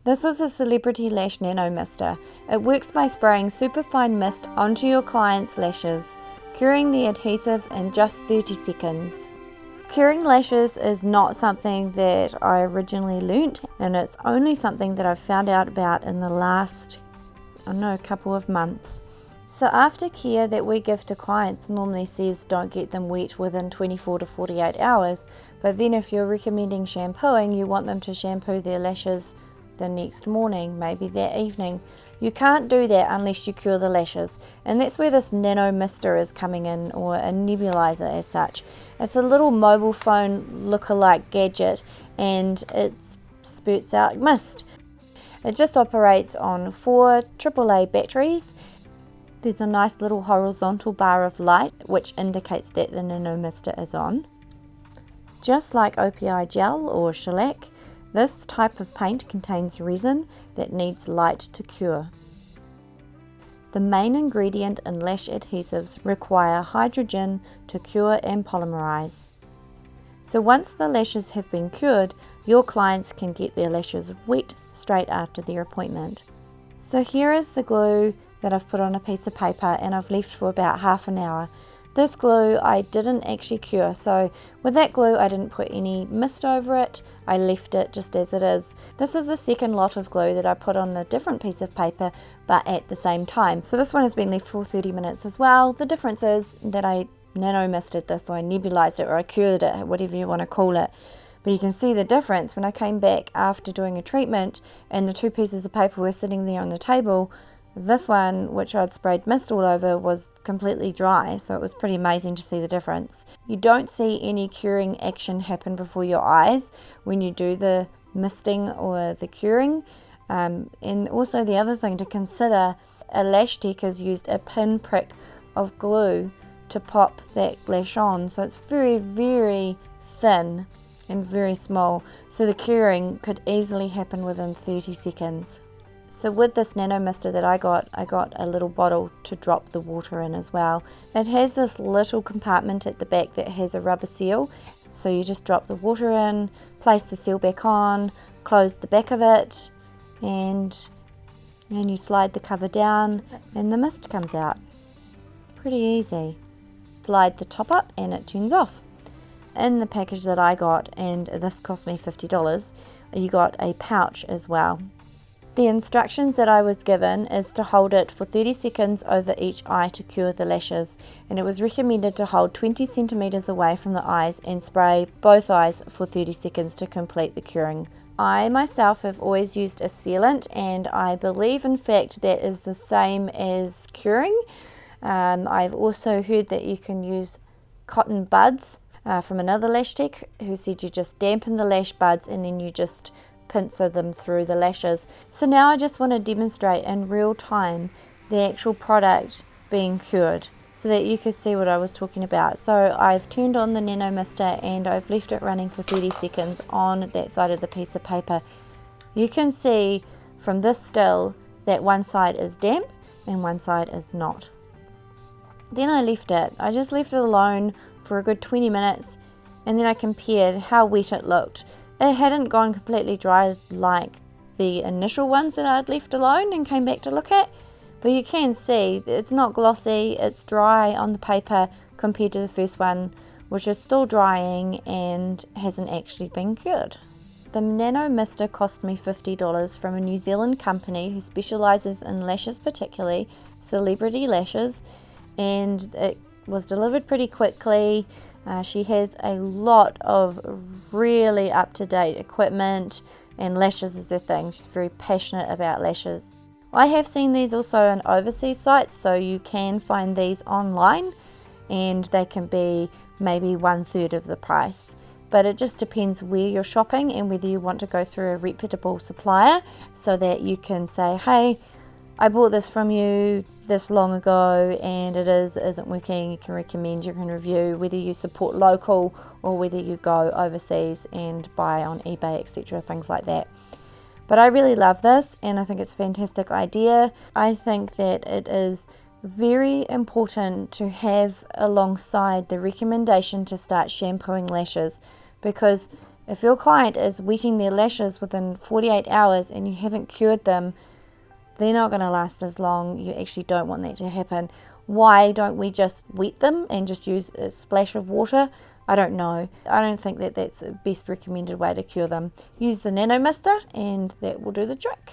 This is a Celebrity Lash NanoMister. It works by spraying superfine mist onto your client's lashes, curing the adhesive in just 30 seconds. Curing lashes is not something that I originally learnt, and it's only something that I've found out about in the last, couple of months. So aftercare that we give to clients normally says don't get them wet within 24 to 48 hours, but then if you're recommending shampooing, you want them to shampoo their lashes the next morning, maybe that evening. You can't do that unless you cure the lashes, and that's where this NanoMister is coming in, or a nebulizer as such. It's a little mobile phone look-alike gadget, and it spurts out mist. It just operates on 4 AAA batteries. There's a nice little horizontal bar of light which indicates that the NanoMister is on. Just like OPI gel or shellac, this type of paint contains resin that needs light to cure. The main ingredient in lash adhesives require hydrogen to cure and polymerize. So once the lashes have been cured, your clients can get their lashes wet straight after their appointment. So here is the glue that I've put on a piece of paper, and I've left for about half an hour. This glue I didn't actually cure, so with that glue I didn't put any mist over it, I left it just as it is. This is the second lot of glue that I put on a different piece of paper but at the same time. So this one has been left for 30 minutes as well. The difference is that I nano-misted this, or I nebulized it, or I cured it, whatever you want to call it. But you can see the difference when I came back after doing a treatment and the 2 pieces of paper were sitting there on the table. This one, which I'd sprayed mist all over, was completely dry, so it was pretty amazing to see the difference. You don't see any curing action happen before your eyes when you do the misting or the curing. And also the other thing to consider, a lash tech has used a pinprick of glue to pop that lash on, so it's very, very thin and very small, so the curing could easily happen within 30 seconds. So with this NanoMister that I got a little bottle to drop the water in as well. It has this little compartment at the back that has a rubber seal, so you just drop the water in, place the seal back on, close the back of it, and you slide the cover down and the mist comes out. Pretty easy. Slide the top up and it turns off. In the package that I got, and this cost me $50, you got a pouch as well. The instructions that I was given is to hold it for 30 seconds over each eye to cure the lashes, and it was recommended to hold 20 centimeters away from the eyes and spray both eyes for 30 seconds to complete the curing. I myself have always used a sealant, and I believe in fact that is the same as curing. I've also heard that you can use cotton buds from another lash tech who said you just dampen the lash buds and then you just pincer them through the lashes. So now I just want to demonstrate in real time the actual product being cured so that you can see what I was talking about. So I've turned on the NanoMister and I've left it running for 30 seconds on that side of the piece of paper. You can see from this still that one side is damp and one side is not. Then I just left it alone for a good 20 minutes, and then I compared how wet it looked. It hadn't gone completely dry like the initial ones that I'd left alone and came back to look at, but you can see it's not glossy, it's dry on the paper compared to the first one, which is still drying and hasn't actually been cured. The NanoMister cost me $50 from a New Zealand company who specialises in lashes, particularly Celebrity Lashes, and it was delivered pretty quickly. She has a lot of really up-to-date equipment, and lashes is her thing. She's very passionate about lashes. I have seen these also on overseas sites, so you can find these online and they can be maybe 1/3 of the price. But it just depends where you're shopping and whether you want to go through a reputable supplier so that you can say, hey, I bought this from you this long ago and it isn't working. You can recommend, you can review, whether you support local or whether you go overseas and buy on eBay, etc., things like that. But I really love this and I think it's a fantastic idea. I think that it is very important to have alongside the recommendation to start shampooing lashes, because If your client is wetting their lashes within 48 hours and you haven't cured them, they're not going to last as long. You actually don't want that to happen. Why don't we just wet them and just use a splash of water? I don't know. I don't think that that's the best recommended way to cure them. Use the NanoMister and that will do the trick.